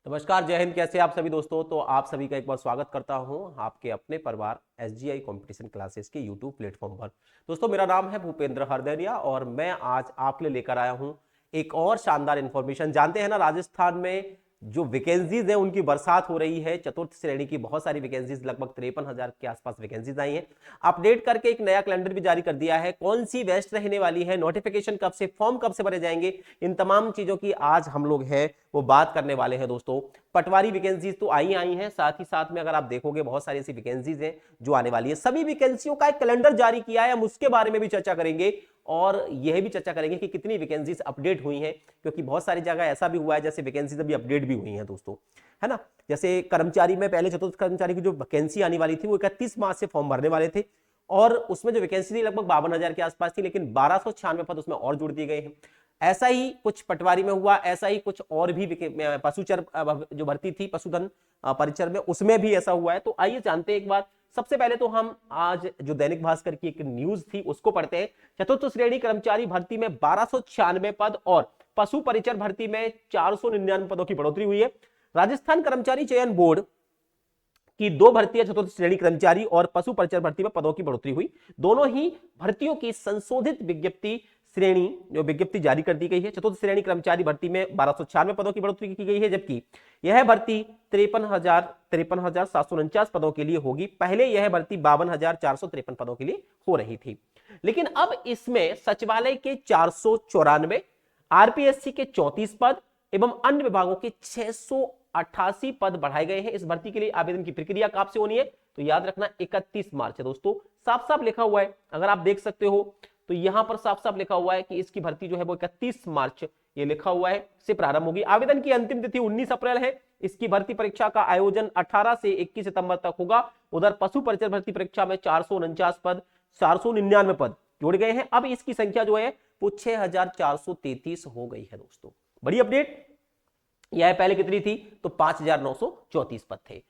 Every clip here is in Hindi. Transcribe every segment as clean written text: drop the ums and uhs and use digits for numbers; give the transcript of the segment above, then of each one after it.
नमस्कार, जय हिंद। कैसे आप सभी दोस्तों। तो आप सभी का एक बार स्वागत करता हूं आपके अपने परिवार एसजीआई कंपटीशन क्लासेस के यूट्यूब प्लेटफॉर्म पर। दोस्तों, मेरा नाम है भूपेंद्र हरदैनिया और मैं आज आपके लिए लेकर आया हूं एक और शानदार इंफॉर्मेशन। जानते हैं ना, राजस्थान में जो वैकेंसीज है उनकी बरसात हो रही है। चतुर्थ श्रेणी की बहुत सारी वैकेंसीज, लगभग 53,000 के आसपास वैकेंसीज आई हैं। अपडेट करके एक नया कैलेंडर भी जारी कर दिया है। कौन सी बेस्ट रहने वाली है, नोटिफिकेशन कब से, फॉर्म कब से भरे जाएंगे, इन तमाम चीजों की आज हम लोग है वो बात करने वाले हैं। दोस्तों, पटवारी वैकेंसीज तो आई हैं, साथ ही साथ में अगर आप देखोगे बहुत सारी ऐसी वैकेंसीज हैं जो आने वाली है। सभी वैकेंसियों का एक कैलेंडर जारी किया है, हम उसके बारे में भी चर्चा करेंगे और यह भी चर्चा करेंगे कि कितनी वैकेंसीज अपडेट हुई हैं, क्योंकि बहुत सारी जगह ऐसा भी हुआ है जैसे वैकेंसीज अभी अपडेट भी हुई हैं दोस्तों, है ना। जैसे कर्मचारी में पहले चतुर्थ कर्मचारी की जो वैकेंसी आने वाली थी वो 31 मार्च से फॉर्म भरने वाले थे और उसमें जो वैकेंसी थी लगभग 52,000 के आसपास थी, लेकिन 1296 पद उसमें और जोड़ दिए गए हैं। ऐसा ही कुछ पटवारी में हुआ, ऐसा ही कुछ और भी पशुचर जो भर्ती थी पशुधन परिचर में, उसमें भी ऐसा हुआ है। तो आइए जानते हैं एक बार। सबसे पहले तो हम आज जो दैनिक भास्कर की एक न्यूज थी उसको पढ़ते हैं। चतुर्थ श्रेणी कर्मचारी भर्ती में 1296 पद और पशु परिचर भर्ती में 499 पदों की बढ़ोतरी हुई है। राजस्थान कर्मचारी चयन बोर्ड की दो भर्तियां चतुर्थ श्रेणी कर्मचारी और पशु परिचर भर्ती में पदों की बढ़ोतरी हुई। दोनों ही भर्तियों की संशोधित विज्ञप्ति श्रेणी जो विज्ञप्ति जारी कर दी गई है। चतुर्थ श्रेणी कर्मचारी भर्ती में 1296 पदों की बढ़ोतरी की गई है, जबकि यह भर्ती 53,749 पदों के लिए होगी। पहले यह भर्ती 52,453 पदों के लिए हो रही थी, लेकिन अब इसमें सचिवालय के 494, आरपीएससी के 34 पद एवं अन्य विभागों के 688 पद बढ़ाए गए हैं। इस भर्ती के लिए आवेदन की प्रक्रिया कब से होनी है, तो याद रखना 31 मार्च है दोस्तों। साफ साफ लिखा हुआ है, अगर आप देख सकते हो तो यहां पर साफ साफ लिखा हुआ है कि इसकी भर्ती जो है वो 31 मार्च ये लिखा हुआ है से प्रारंभ होगी। आवेदन की अंतिम तिथि 19 अप्रैल है। इसकी भर्ती परीक्षा का आयोजन 18 से 21 सितंबर तक होगा। उधर पशु परिचर भर्ती परीक्षा में 449 पद 499 पद जोड़ गए हैं। अब इसकी संख्या जो है वो 6,433 हो गई है दोस्तों। बड़ी अपडेट। यह पहले कितनी थी, तो 5,934 पद थे।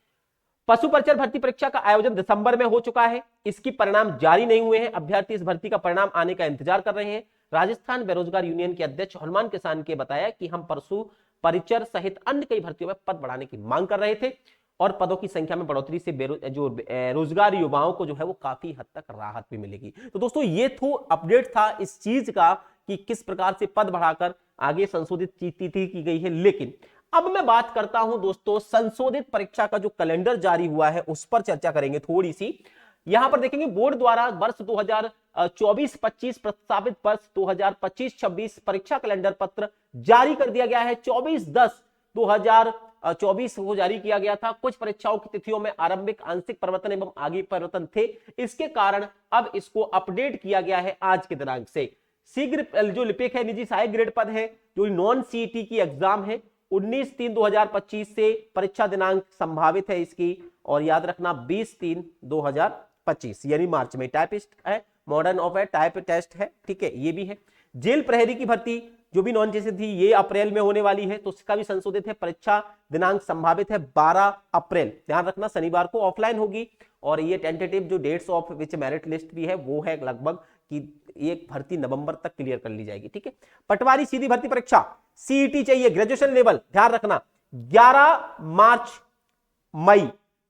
पशु परिचर भर्ती परीक्षा का आयोजन दिसंबर में हो चुका है। इसकी परिणाम जारी नहीं हुए हैं। अभ्यर्थी इस भर्ती का परिणाम आने का इंतजार कर रहे हैं। राजस्थान बेरोजगार यूनियन के अध्यक्ष हनुमान किसान के बताया कि हम पशु परिचर सहित अन्य कई भर्तियों में पद बढ़ाने की मांग कर रहे थे और पदों की संख्या में बढ़ोतरी से जो रोजगार युवाओं को जो है वो काफी हद तक राहत भी मिलेगी। तो दोस्तों, ये तो अपडेट था इस चीज का कि किस प्रकार से पद बढ़ाकर आगे संशोधित तिथि की गई है। लेकिन अब मैं बात करता हूं दोस्तों, संशोधित परीक्षा का जो कैलेंडर जारी हुआ है उस पर चर्चा करेंगे थोड़ी सी। यहां पर देखेंगे बोर्ड द्वारा वर्ष 2024-25 प्रस्तावित वर्ष 2025-26 परीक्षा कैलेंडर पत्र जारी कर दिया गया है। 24/10/2024 को जारी किया गया था। कुछ परीक्षाओं की तिथियों में आरंभिक आंशिक परिवर्तन एवं आगे परिवर्तन थे। इसके कारण अब इसको अपडेट किया गया है आज के दिनांक से। शीघ्र जो लिपिक है, निजी सहायक ग्रेड पद है, जो नॉन सीईटी की एग्जाम है, 19/3/2025 से परीक्षा दिनांक संभावित है इसकी। और याद रखना 20/3/2025 यानी मार्च में। टाइपिस्ट है, मॉडर्न ऑफ है, टाइप टेस्ट है, ठीक है, ये भी है। जेल प्रहरी की भर्ती जो भी नॉन जैसे थी ये अप्रैल में होने वाली है, तो उसका भी संशोधित है। परीक्षा दिनांक संभावित है 12 अप्रैल। ध्यान रखना शनिवार को ऑफलाइन होगी। और ये टेंटेटिव जो dates of which merit list भी है वो है लगभग कि ये भर्ती नवंबर तक क्लियर कर ली जाएगी, ठीक है। पटवारी सीधी भर्ती परीक्षा सीईटी चाहिए, ग्रेजुएशन लेवल, ध्यान रखना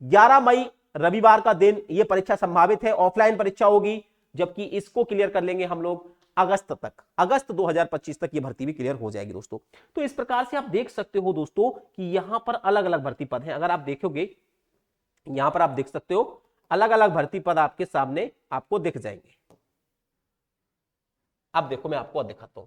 11 मई रविवार का दिन ये परीक्षा संभावित है। ऑफलाइन परीक्षा होगी, जबकि इसको क्लियर कर लेंगे हम लोग अगस्त 2025 तक ये भर्ती भी क्लियर हो जाएगी दोस्तों। तो इस प्रकार से आप देख सकते हो दोस्तों कि यहां पर अलग अलग भर्ती पद हैं। अगर आप देखोगे यहां पर आप देख सकते हो अलग अलग भर्ती पद आपके सामने आपको दिख जाएंगे। अब देखो मैं आपको दिखाता हूं।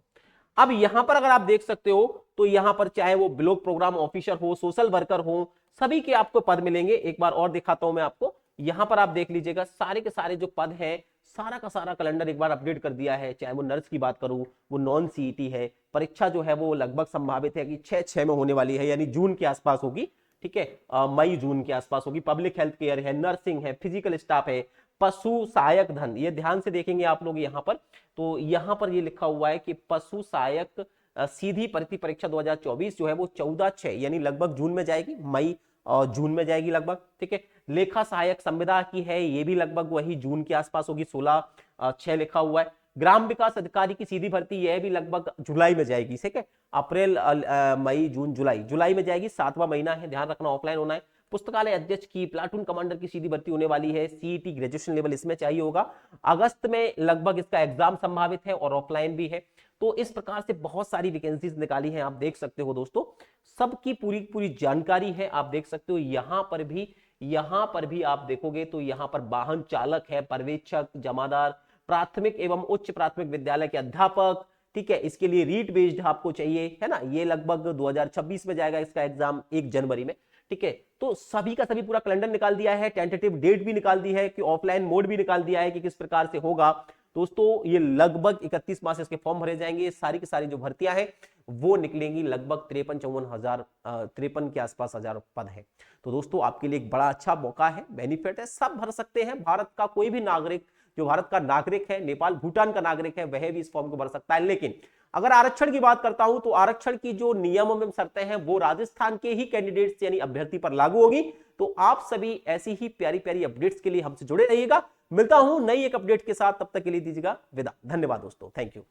अब यहां पर अगर आप देख सकते हो तो यहां पर चाहे वो ब्लॉक प्रोग्राम ऑफिसर हो, सोशल वर्कर हो, सभी के आपको पद मिलेंगे। एक बार और दिखाता हूं मैं आपको। यहां पर आप देख लीजिएगा सारे के सारे जो पद हैं, सारा का सारा कैलेंडर एक बार अपडेट कर दिया है। चाहे वो नर्स की बात करूं, वो नॉन सीईटी है। परीक्षा जो है वो लगभग संभावित है कि 6 में होने वाली है, यानी जून के आसपास होगी, ठीक है, मई जून के आसपास होगी। पब्लिक हेल्थ केयर है, नर्सिंग है, फिजिकल स्टाफ है, पशु सहायक धन, ये ध्यान से देखेंगे आप लोग यहां पर। तो यहां पर ये लिखा हुआ है कि पशु सहायक सीधी भर्ती परीक्षा 2024 जो है वो 14/6 यानी लगभग जून में जाएगी, मई और जून में जाएगी लगभग, ठीक है। लेखा सहायक संविदा की है, ये भी लगभग वही जून के आसपास होगी, 16/6 लिखा हुआ है। ग्राम विकास अधिकारी की सीधी भर्ती यह भी लगभग जुलाई में जाएगी, ठीक है, अप्रैल मई जून जुलाई में जाएगी, 7वां महीना है, ध्यान रखना, ऑफलाइन होना है। पुस्तकालय अध्यक्ष की, प्लाटून कमांडर की सीधी भर्ती होने वाली है, सीईटी ग्रेजुएशन लेवल इसमें चाहिए होगा, अगस्त में लगभग इसका एग्जाम संभावित है और ऑफलाइन भी है। तो इस प्रकार से बहुत सारी वैकेंसीज निकाली हैं, आप देख सकते हो दोस्तों, सबकी पूरी पूरी जानकारी है, आप देख सकते हो। यहां पर भी आप देखोगे तो यहां पर वाहन चालक है, पर्यवेक्षक, जमादार, प्राथमिक एवं उच्च प्राथमिक विद्यालय के अध्यापक, ठीक है, इसके लिए रीट बेस्ड आपको चाहिए, है ना, ये लगभग 2026 में जाएगा इसका एग्जाम, 1 जनवरी में, ठीक है। तो सभी का सभी पूरा कैलेंडर निकाल दिया है, टेंटेटिव डेट भी निकाल दी है, कि ऑफलाइन मोड भी निकाल दिया है कि किस प्रकार से होगा दोस्तों। ये लगभग 31 मार्च से इसके फॉर्म भरे जाएंगे, सारी की सारी जो भर्तियां हैं वो निकलेंगी, लगभग 53 के आसपास हजार पद है। तो दोस्तों आपके लिए एक बड़ा अच्छा मौका है, बेनिफिट है, सब भर सकते हैं, भारत का कोई भी नागरिक, जो भारत का नागरिक है, नेपाल भूटान का नागरिक है, वह भी इस फॉर्म को भर सकता है। लेकिन अगर आरक्षण की बात करता हूं तो आरक्षण की जो नियम एवं शर्तें हैं वो राजस्थान के ही कैंडिडेट्स यानी अभ्यर्थी पर लागू होगी। तो आप सभी ऐसी ही प्यारी प्यारी अपडेट्स के लिए हमसे जुड़े रहिएगा। मिलता हूं नई एक अपडेट के साथ, तब तक के लिए दीजिएगा विदा। धन्यवाद दोस्तों, थैंक यू।